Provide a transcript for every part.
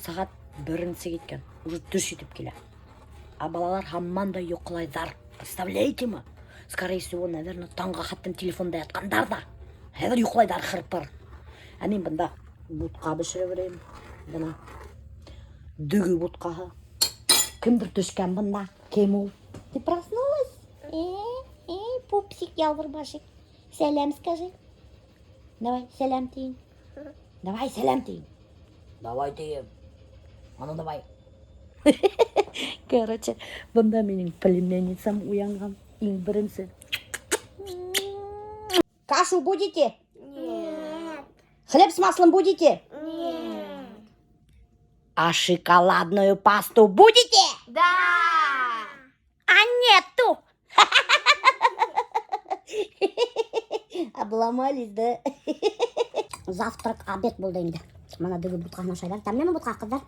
Сағат бірінші кеткен. Уже түс етіп келе. А балалар хамман да ұйқылайдар. Представляете ма? Скорее всего, наверное, таңға хаттым телефонда ятқандар да. Хәзір ұйқылайдар қырып-пыр. А мен бұнда бұтқа бішіре берейін. Бұна дүгі бұтқаға. Кімдір түшкен бұнда? Кем ол? Ты проснулась? Пупсик, ялбырбашик. Сәлем скажи. Давай, сәлем тейін. Давай, сәлем тейін. Давай дейім. Аны давай. Короче, бұнда менің племенницам уянған. Ең бірінші. Кашу будете? Нет. Хлеб с маслом будете? Нет. А шоколадную пасту будете? Да. А нету. Обломались, да? Завтрак, обед болды енді. Мана дүгі бұтқасына шайлар. Тәмлемі бұтқа қыздар?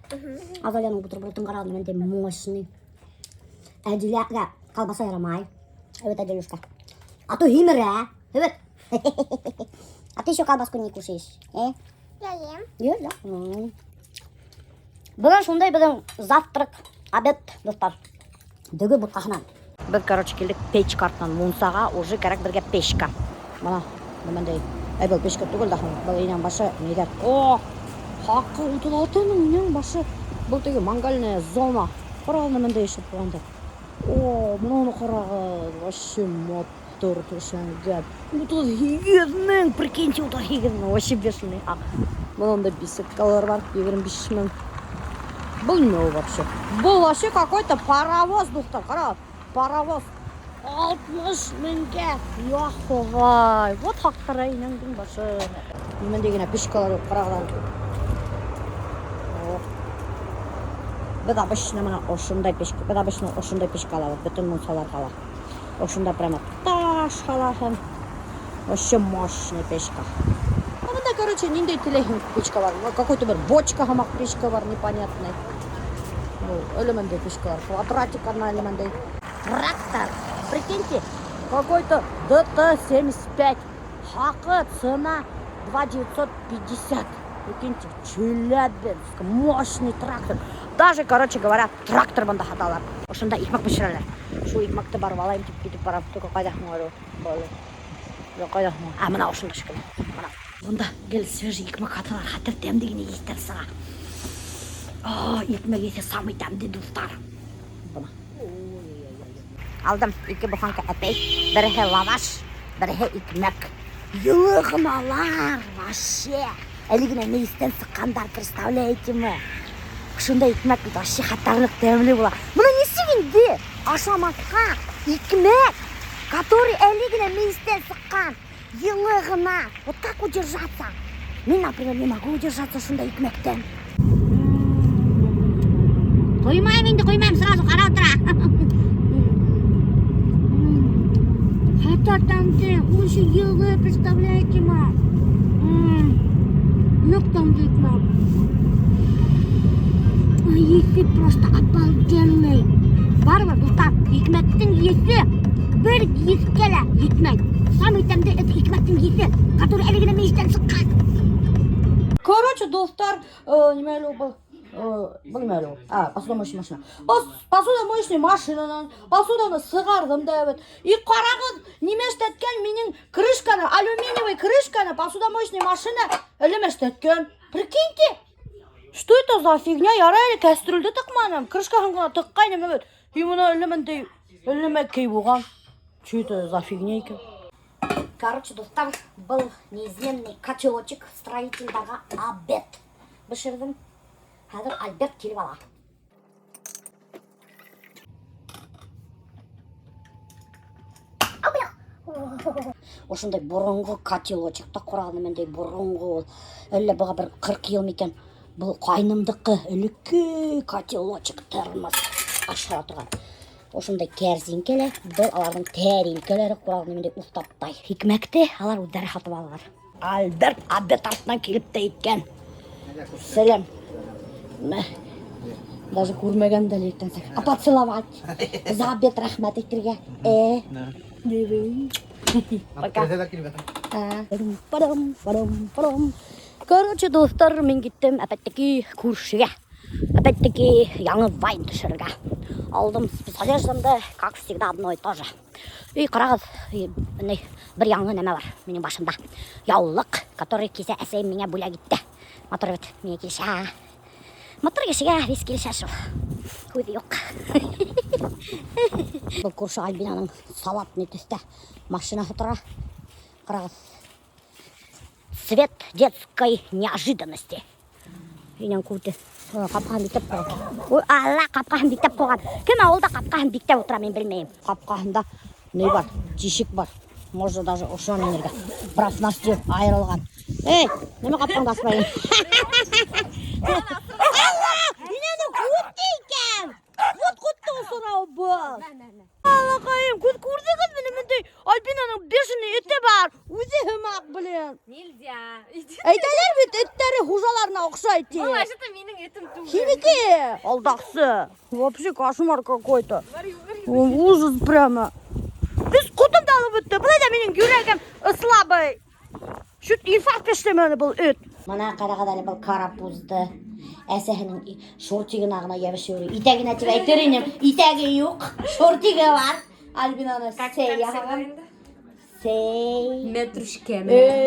Азалияның бутербродтың қарағында менде мощный. Әділәға колбаса ярамай. Evet, Аделюшка. А то химера. Evet. А ты еще колбаску не кушаешь? Я ем. Ешь, да? Бүгін сондай біздің завтрак, обед, достар. Дүгі бұтқасынан. Бір, короче, келдік печка артынан мұнсаға, уже керек бірге пешка. Мана, бұмандай, бұл пешка түгіл да, бұл енен башы, недер. О, хақы ұтылатының енен башы. Бұл тегі мангальная зона. Қаралына мындай ешіп болғанда. О, мұны қарағы, вообще мотор түшенген. Ұтыл хигернің, прикиньте, ұтыл хигернің, вообще бешеный. Мұнында беседкалар бар, 25 мың. Бұл не ол вообще? Бұл вообще какой-то паровоз, доктор, қара. Паровоз 60 мыңға. Яховай. Вот хақтара инаңдың башы. Немен дегені пешкалар қарағылар. Біз обычно мына ошындай пешка. Біз обычно ошындай пешка алабыз. Бүтін мұнсалар қала. Ошында прямо таш қаласын. Вообще мощный пешка. Мында, короче, ниндей телехин пешка бар. Какой-то бір бочка хамақ пешка бар, непонятный. Элементный пешка бар. Квадратикарный элементный. Трактор, прикиньте, какой-то ДТ-75, хақы, цена 2950, прикиньте, Челябинск, мощный трактор, даже, короче говоря, трактор банда хаталар, ошында икмак пішірілер, шу икмакты барып алайын деп кетіп барам, только қайдақмын ғару, қайдақмын, мына ошында шықын, бұнда гел свежий икмак хаталар, хатыр тәмдігіне естер сыға, икмак есе самый тәмді достар, бұна. Aldım 2 buhanka epey, бірігі лаваш, бірігі икмек. Йылығыналар, вообще. Әлігіне мейістен сыққандар, представляете ме? Шында икмек дейді, вообще хаттарлық тәмілі бола. Мұны несі кенде? Ашамаққа икмек, который әлігіне мейістен сыққан. Йылығына. Вот так удержаться. Мен, например, не могу удержаться шында икмектен. Қоймайым енді, қоймайым, сразу қара отыра. Там-то, уже елы, представляете, мам? Ёк там дед, мам. Есі просто обалденный. Барбар, достар, икметтің есі. Бір ескелі икмет. Самый тәмді это икметтің есі, который әлігіне мейістен сыққан. Короче, достар, немелі бұл. Білмәлі. Посудомоечный машина. Посудомоечный машинадан посуданы сығардым да өт. И қарағыз немештеткен менің крышканы, алюминиевый крышканы посудомоечный машина ілімештеткен. Прикиньте, что это за фигня? Ярайлы кәстрүлді тықманым. Крышкасын ғана тыққайным өт. И мұна іліміндей ілімек кей болған. Что это за фигня екен? Короче, достар, бұл неизменный котелочек строительдағы обед. Бішірдім. Қазір Альберт келіп ала. Осындай бұрынғы котелочекті құрағыны мендей бұрынғы ол. Әлі бұға бір 40 ел мекен. Бұл қайнымдықы үлікі котелочек термос ашыра тұрған. Осындай кәрзинкелі, бұл алардың тәринкелері құрағыны мендей ұстаптай. Хикмәкті алар өздері хатып алар. Альберт обед артынан келіп те еткен. Сәлем. Даже көрмеген дәлектен сәк. Поцеловать. За обед рахмат еттерге. Пока. Короче, достар, мен кеттім, опять-таки, көршіге. Опять-таки, яңы вайн түшірге. Алдым с одеждамды, как всегда, одно и то же. И қарағыз, бір яңы неме бар менің башымда. Яулық, который кесе әсейім мене бүлә кетті. Мотор бет, мене келші. Мотор кешіге вес келші шыл. Көйді yok. Бұл көрші Альбинаның салатны түсті машинасы тұра. Қарағыз. Цвет детской неожиданности. Үйнен көйді. Қапқаһын биктеп қойған. Ой, алла, қапқаһын биктеп қойған. Кім ауылда қапқаһын биктеп отыра, мен білмеймін. Қапқаһында не бар? Жишік бар. Может даже ошон энерге. Бірақ насты айырылған. Ей, неме қапқаңды аспайын? Алла, инені көтті екен. Құт-құтты сұрау бұл. Алла қайым, көрдіңіз мені мендей Альбинаның бешіні еті бар. Өзі хымақ білін. Нельзя. Айталар бет еттері хужаларына ұқсайды. Ой, что менің етім туғы. Химики! Алдақсы. Вообще кошмар какой-то. Ужас прямо. Біз құтымды алып өтті. Бұлай да менің жүрегім слабый. Шүт инфаркт ештемені бұл өт. Мана қарағадары бұл карапузды. Әсәхінің шортигін ағына ебішері. Итәгіне тек әйтерінем. Итәгі жоқ. Шортигі бар. Альбинаны сей яғаған. Сей. Метрушке.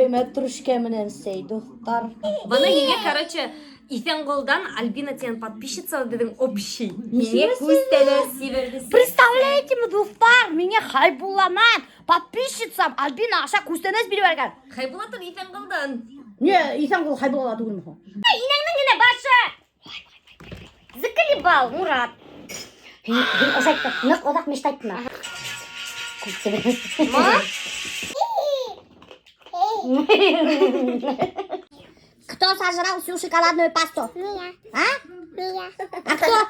Метрушке менен сей, достар. Бана еге, короче, Ифенголдан Альбина сен подписчица дедің общий. Мене көстелер сиверді. Представляете, достар, мене Хайбуламан подписчицам Альбина аша көстенес білі берген. Хайбулатыр Ифенголдан. Не, Исангул Хайбулала түгіл мұху. Инеңнің гіне башы. Зікілі бал, Мурат. Мен ошайтты, нық одақ мештайтты ма? Ма? Кто сожрал всю шоколадную пасту? Мия. А? Мия. А кто?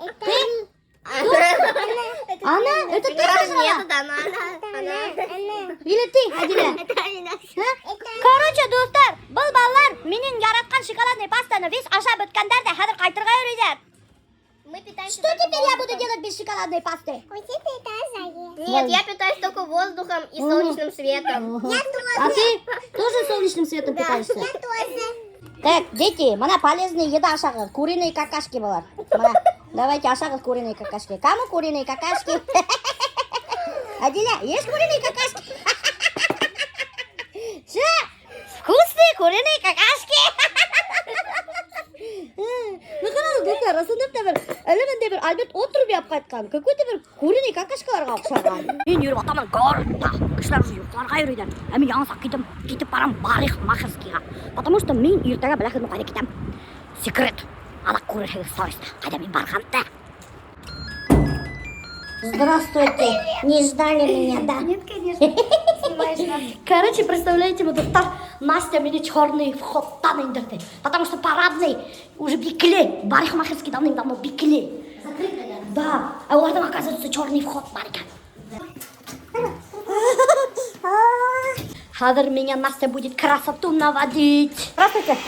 Это Она? Это ты сожрала? она. Или ты, Адиля? Это Алина. Короче, достар, бұл балалар менің яратқан шоколадный пастаны весь ашап өткендер де хәзір қайтырға үйренер. Мы питаемся Что только теперь я буду воздухом. делать без шоколадной пасты? Нет, я питаюсь только воздухом и солнечным светом. А ты тоже солнечным светом питаешься? Я тоже. Так, дети, мана полезная еда ашағыз. Куриные какашки балар. Мана, давайте ашағыз куриные какашки. Кому куриные какашки? Адиля, есть куриные какашки? Что? Вкусные куриные какашки? Ну қараңыз, достар, расында бір әлемінде бір Альберт отырып еп қайтқан. Какой-то бір куриный какашкаларға ұқсаған. Мен жүріп атамын городта. Кішілер уже ұйықтыларға үйрейді. Әмін яңысақ кетіп барам барих махерскийға. Потому что мен ертеңі біләхін қайда кетем. Секрет. Ала курихегі совестті. Қайда мен барғанды. Здравствуйте. Не ждали меня, да? Нет, конечно. Снимаешь нас. Короче, представляете, вот так Настя меня черный вход там индерты. Потому что парадный уже бикли. Барихмахерский давным-давно бикли. Да. А у этого, оказывается, черный вход, Марика. Хадр меня Настя будет красоту наводить. Здравствуйте.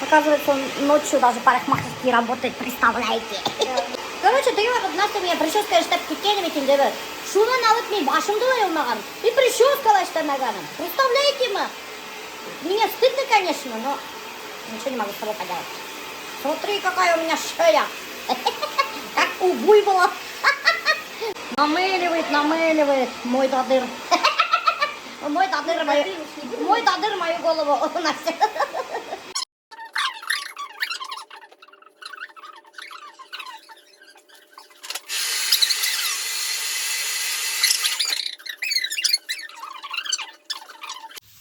Оказывается, он ночью даже парикмахерский работает, представляете? Короче, деген вақыт Настя меня прическа штаб кеткенім екен деп. Шудан алып мен башымды ойылмаған. И прическа штамағаным. Представляете ма? Мне стыдно, конечно, но ничего не могу с собой поделать. Смотри, какая у меня шея. Как у буйвола. Намыливает мой дадыр. Мой дадыр мою голову. Настя.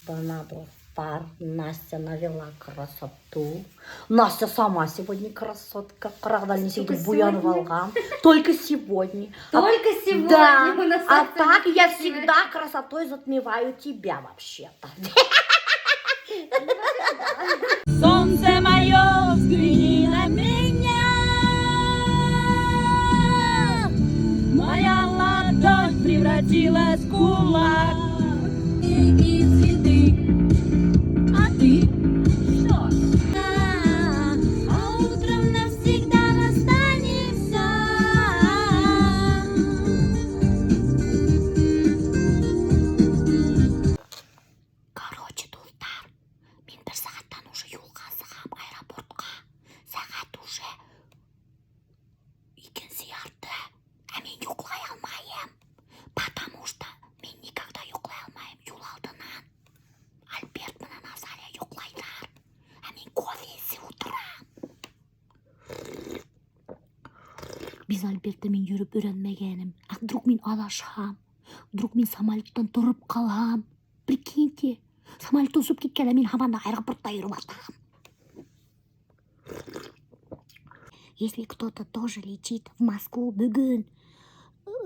Понадо пар. Настя навела красоту. Настя сама сегодня красотка. Правда, не сегодня буян волгам. Только сегодня. Только сегодня. Да. У нас А так я всегда красотой затмеваю тебя вообще-то. Солнце мое, взгляни на меня. Моя ладонь превратилась в кулак. И цветы. А ты что? А утром навсегда расстанемся. Короче, достар, мен бір сағаттан уже юлға сығам аэропортқа. Сағат уже Без Альберта мен жүріп өйрәнмәгәнем. А вдруг мин адашам? Вдруг мин самолеттан торып калам? Прикиньте, самолет узып киткән, мин һаман да аэропортта йөреп атам. Если кто-то тоже летит в Москву бүгін,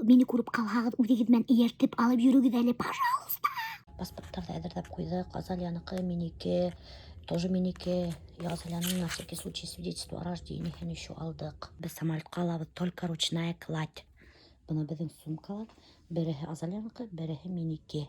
мине күреп калган, үгегез менән ияртеп алып йөрегез әле, пожалуйста. Паспорттарды әдердәп куйдык. Азаляныкы, минеке, тоже минеке. И Азалянын на всякий случай свидетельство о рождении еще алдык. Без самолетка алабыз, только ручная кладь. Бына безнең сумкалар. Береһе Азаляныкы, береһе минеке.